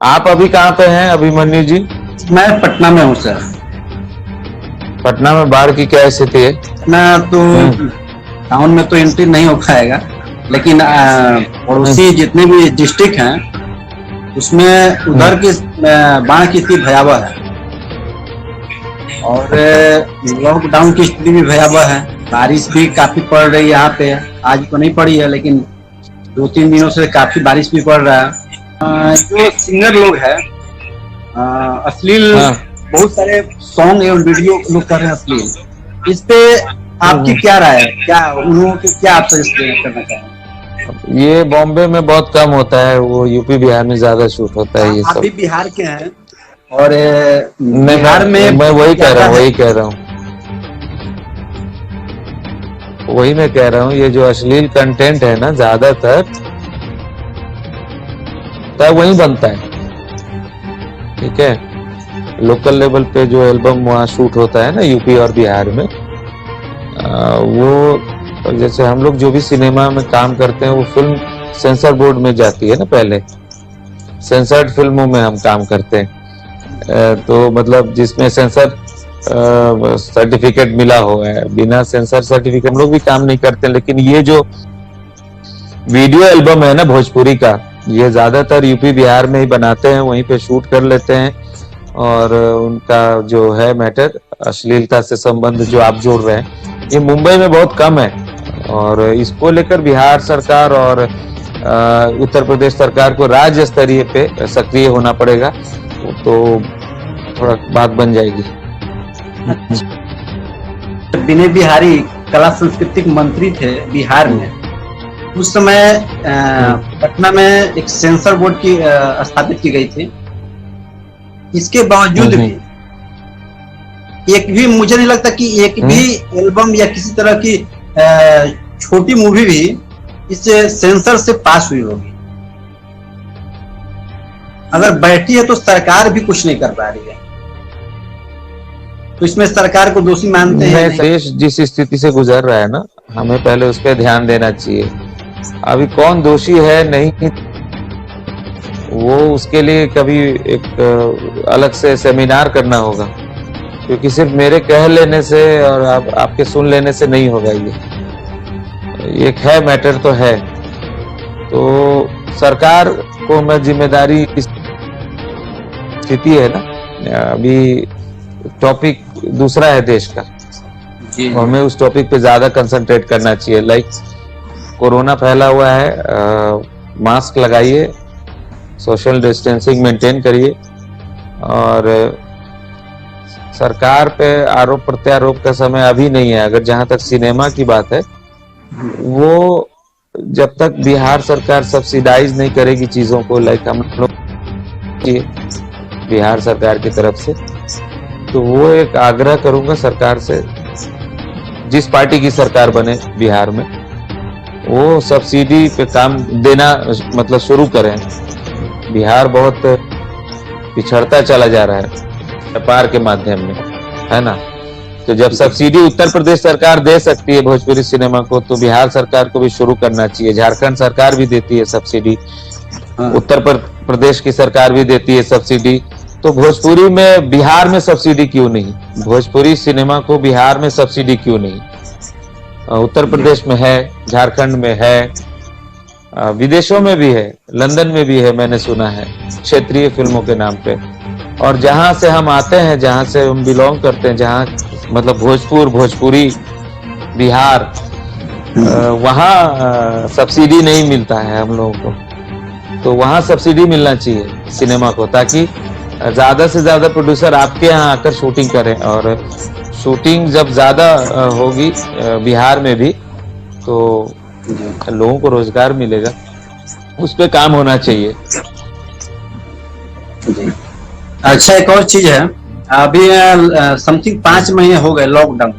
आप अभी कहाँ पे हैं अभिमन्यु जी? मैं पटना में हूँ सर। पटना में बाढ़ की क्या स्थिति है? पटना तो टाउन में तो एंट्री नहीं हो पाएगा, लेकिन पड़ोसी जितने भी डिस्ट्रिक्ट हैं उसमें उधर की बाढ़ की स्थिति भयावह है और लॉकडाउन की स्थिति भी भयावह है। बारिश भी काफी पड़ रही है यहाँ पे, आज तो नहीं पड़ी है लेकिन 2-3 दिनों से काफी बारिश भी पड़ रहा है। जो सिंगर लोग हैं अश्लील बहुत सारे सॉन्ग एवं वीडियो लोग कर रहे हैं अश्लील, इस पे आपकी क्या राय है? क्या उन्होंने क्या आप सजेस्ट करना चाहेंगे? ये बॉम्बे में बहुत कम होता है, वो यूपी बिहार में ज्यादा शूट होता है ये सब। आप भी बिहार के हैं और बिहार में मैं वही कह रहा हूँ, वही मैं कह रहा हूँ, ये जो अश्लील कंटेंट है ना ज्यादातर तो वही बनता है। ठीक है, लोकल लेवल पे जो एल्बम वहाँ शूट होता है ना यूपी और बिहार में, वो जैसे हम लोग जो भी सिनेमा में काम करते हैं वो फिल्म सेंसर बोर्ड में जाती है ना, पहले सेंसर्ड फिल्मों में हम काम करते हैं, तो मतलब जिसमें सेंसर सर्टिफिकेट मिला हुआ है। बिना सेंसर सर्टिफिकेट हम लोग भी काम नहीं करते। लेकिन ये जो वीडियो एल्बम है ना भोजपुरी का, ये ज्यादातर यूपी बिहार में ही बनाते हैं, वहीं पे शूट कर लेते हैं और उनका जो है मैटर अश्लीलता से संबंध जो आप जोड़ रहे हैं, ये मुंबई में बहुत कम है। और इसको लेकर बिहार सरकार और उत्तर प्रदेश सरकार को राज्य स्तरीय पे सक्रिय होना पड़ेगा, तो थोड़ा बात बन जाएगी। विनय बिहारी कला सांस्कृतिक मंत्री थे बिहार में, उस समय पटना में एक सेंसर बोर्ड की स्थापित की गई थी। इसके बावजूद भी एक भी, मुझे नहीं लगता कि एक भी एल्बम या किसी तरह की छोटी मूवी भी इस सेंसर से पास हुई होगी। अगर बैठी है तो सरकार भी कुछ नहीं कर पा रही है, तो इसमें सरकार को दोषी मानते हैं। देश जिस स्थिति से गुजर रहा है ना, हमें पहले उस पर ध्यान देना चाहिए। अभी कौन दोषी है नहीं, वो उसके लिए कभी एक अलग से सेमिनार करना होगा, क्योंकि सिर्फ मेरे कह लेने से और आपके सुन लेने से नहीं होगा। ये एक है मैटर तो है, तो सरकार को मैं जिम्मेदारी स्थिति है ना, अभी टॉपिक दूसरा है देश का, हमें उस टॉपिक पे ज्यादा कंसंट्रेट करना चाहिए। लाइक कोरोना फैला हुआ है, मास्क लगाइए, सोशल डिस्टेंसिंग मेंटेन करिए, और सरकार पे आरोप प्रत्यारोप का समय अभी नहीं है। अगर जहां तक सिनेमा की बात है, वो जब तक बिहार सरकार सब्सिडाइज नहीं करेगी चीजों को, लाइक हम लोग बिहार सरकार की तरफ से, तो वो एक आग्रह करूंगा सरकार से, जिस पार्टी की सरकार बने बिहार में, वो सब्सिडी पे काम देना मतलब शुरू करें। बिहार बहुत पिछड़ता चला जा रहा है व्यापार के माध्यम में, है ना। तो जब सब्सिडी उत्तर प्रदेश सरकार दे सकती है भोजपुरी सिनेमा को, तो बिहार सरकार को भी शुरू करना चाहिए। झारखंड सरकार भी देती है सब्सिडी, उत्तर प्रदेश की सरकार भी देती है सब्सिडी, तो भोजपुरी में बिहार में सब्सिडी क्यों नहीं? भोजपुरी सिनेमा को बिहार में सब्सिडी क्यों नहीं? उत्तर प्रदेश में है, झारखंड में है, विदेशों में भी है, लंदन में भी है, मैंने सुना है, क्षेत्रीय फिल्मों के नाम पे। और जहां से हम आते हैं, जहां से हम बिलोंग करते हैं, जहां मतलब भोजपुरी बिहार, वहां सब्सिडी नहीं मिलता है हम लोगों को, तो वहां सब्सिडी मिलना चाहिए सिनेमा को, ताकि ज्यादा से ज्यादा प्रोड्यूसर आपके यहाँ आकर शूटिंग करें। और शूटिंग जब ज्यादा होगी बिहार में भी, तो लोगों को रोजगार मिलेगा, उस पे काम होना चाहिए। अच्छा, एक और चीज है, अभी समथिंग 5 महीने हो गए लॉकडाउन।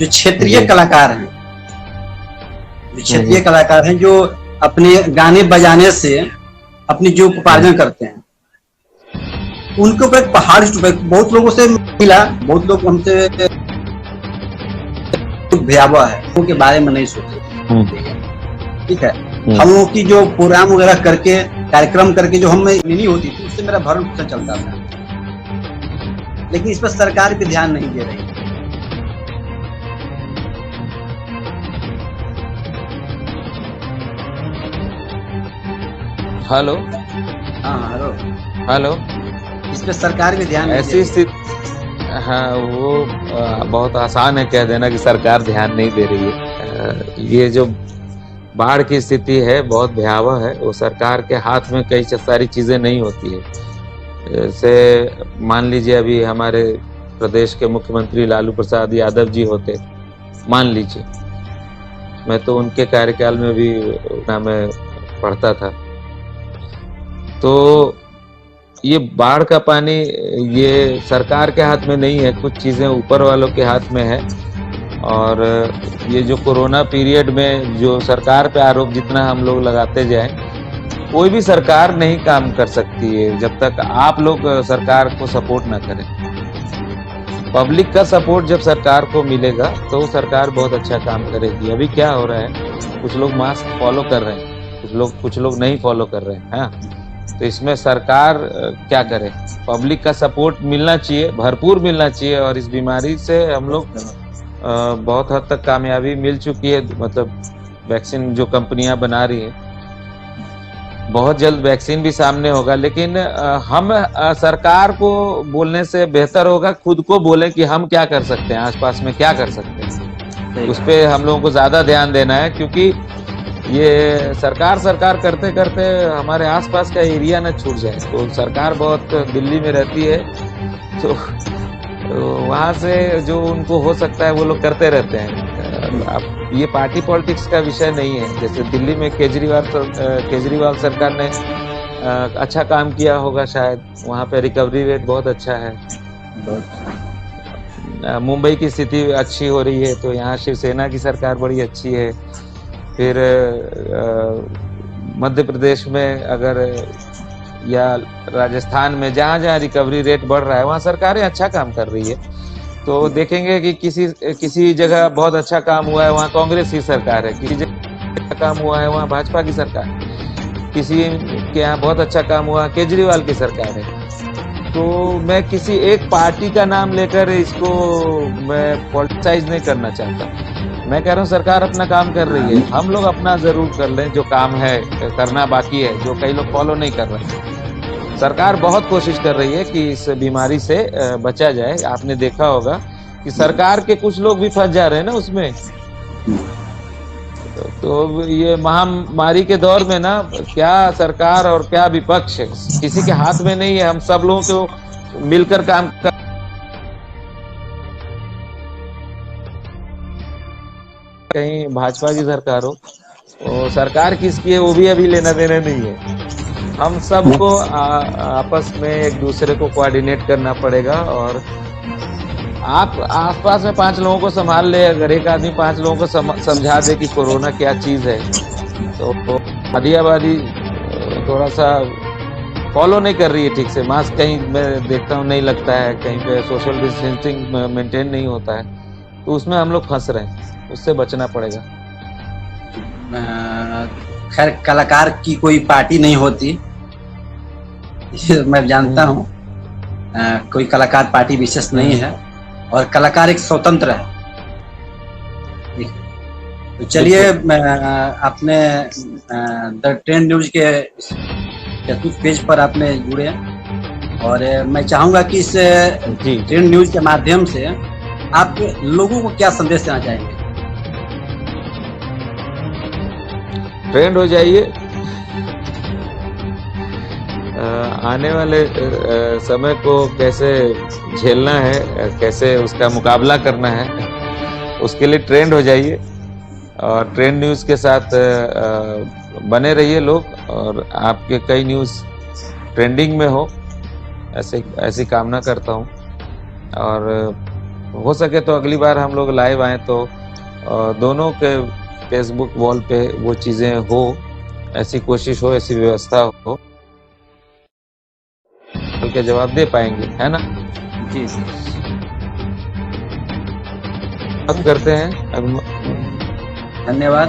जो क्षेत्रीय कलाकार हैं, जो अपने गाने बजाने से अपनी जो उपार्जन करते हैं, उनके ऊपर एक पहाड़ बहुत लोगों से मिला, बहुत लोग हमसे भयावह है, उनके बारे में नहीं सोचे। ठीक है, हम लोगों की जो प्रोग्राम वगैरह करके कार्यक्रम करके जो हमें नहीं होती थी उससे मेरा भरण पोषण चलता था, लेकिन इस पर सरकार भी ध्यान नहीं दे रही। हेलो हाँ हेलो, हेलो। इस पर सरकार भी ध्यान नहीं दे ऐसी रही। स्थिति, हाँ वो बहुत आसान है कह देना कि सरकार ध्यान नहीं दे रही है। ये जो बाढ़ की स्थिति है बहुत भयावह है, वो सरकार के हाथ में कई सारी चीजें नहीं होती है। जैसे मान लीजिए अभी हमारे प्रदेश के मुख्यमंत्री लालू प्रसाद यादव जी होते, मान लीजिए, मैं तो उनके कार्यकाल में भी मैं पढ़ता था, तो ये बाढ़ का पानी ये सरकार के हाथ में नहीं है, कुछ चीजें ऊपर वालों के हाथ में है। और ये जो कोरोना पीरियड में जो सरकार पे आरोप जितना हम लोग लगाते जाएं, कोई भी सरकार नहीं काम कर सकती है जब तक आप लोग सरकार को सपोर्ट ना करें। पब्लिक का सपोर्ट जब सरकार को मिलेगा तो सरकार बहुत अच्छा काम करेगी। अभी क्या हो रहा है, कुछ लोग मास्क फॉलो कर रहे हैं, कुछ लोग नहीं फॉलो कर रहे हैं। हाँ, तो इसमें सरकार क्या करे, पब्लिक का सपोर्ट मिलना चाहिए, भरपूर मिलना चाहिए। और इस बीमारी से हम लोग बहुत हद तक कामयाबी मिल चुकी है, मतलब वैक्सीन जो कंपनियां बना रही हैं, बहुत जल्द वैक्सीन भी सामने होगा। लेकिन हम सरकार को बोलने से बेहतर होगा खुद को बोले कि हम क्या कर सकते हैं, आसपास में क्या कर सकते हैं, उस पे हम लोगों को ज्यादा ध्यान देना है। क्योंकि ये सरकार करते करते हमारे आसपास का एरिया न छूट जाए। तो सरकार बहुत दिल्ली में रहती है, तो वहां से जो उनको हो सकता है वो लोग करते रहते हैं। अब ये पार्टी पॉलिटिक्स का विषय नहीं है। जैसे दिल्ली में केजरीवाल सरकार ने अच्छा काम किया होगा, शायद वहाँ पे रिकवरी रेट बहुत अच्छा है। मुंबई की स्थिति अच्छी हो रही है, तो यहाँ शिवसेना की सरकार बड़ी अच्छी है। फिर मध्य प्रदेश में अगर या राजस्थान में जहाँ जहाँ रिकवरी रेट बढ़ रहा है वहाँ सरकारें अच्छा काम कर रही है। तो देखेंगे कि किसी जगह बहुत अच्छा काम हुआ है वहाँ कांग्रेस की सरकार है, किसी जगह काम हुआ है वहाँ भाजपा की सरकार है, किसी के यहाँ बहुत अच्छा काम हुआ केजरीवाल की सरकार है। तो मैं किसी एक पार्टी का नाम लेकर इसको मैं पॉलिटिसाइज नहीं करना चाहता। मैं कह रहा हूँ सरकार अपना काम कर रही है, हम लोग अपना जरूर कर लें, जो काम है करना बाकी है, जो कई लोग फॉलो नहीं कर रहे हैं। सरकार बहुत कोशिश कर रही है कि इस बीमारी से बचा जाए। आपने देखा होगा कि सरकार के कुछ लोग भी फंस जा रहे हैं ना उसमें। तो ये महामारी के दौर में ना, क्या सरकार और क्या विपक्ष किसी के हाथ में नहीं है, हम सब लोगों को मिलकर काम कर। कहीं भाजपा की सरकार हो, तो सरकार किसकी है वो भी अभी लेना देना नहीं है। हम सबको आपस में एक दूसरे को कोऑर्डिनेट करना पड़ेगा। और आप आसपास में 5 लोगों को संभाल ले, अगर एक आदमी 5 लोगों को समझा दे कि कोरोना क्या चीज है, तो आबादी थोड़ा सा फॉलो नहीं कर रही है ठीक से। मास्क कहीं मैं देखता हूँ नहीं लगता है, कहीं पे सोशल डिस्टेंसिंग मेंटेन नहीं होता है, तो उसमें हम लोग फंस रहे हैं, उससे बचना पड़ेगा। खैर, कलाकार की कोई पार्टी नहीं होती, मैं जानता हूँ। कोई कलाकार पार्टी विशेष नहीं है, और कलाकार एक स्वतंत्र है। तो चलिए, आपने द ट्रेंड न्यूज के फेसबुक पेज पर आपने जुड़े, और मैं चाहूंगा कि इस ट्रेंड न्यूज के माध्यम से आप लोगों को क्या संदेश देना चाहेंगे? ट्रेंड हो जाइए। आने वाले समय को कैसे झेलना है, कैसे उसका मुकाबला करना है, उसके लिए ट्रेंड हो जाइए। और ट्रेंड न्यूज़ के साथ बने रहिए लोग, और आपके कई न्यूज़ ट्रेंडिंग में हो, ऐसी कामना करता हूँ। और हो सके तो अगली बार हम लोग लाइव आए तो दोनों के फेसबुक वॉल पे वो चीज़ें हो, ऐसी कोशिश हो, ऐसी व्यवस्था हो के जवाब दे पाएंगे, है ना? जी, अब करते हैं। धन्यवाद।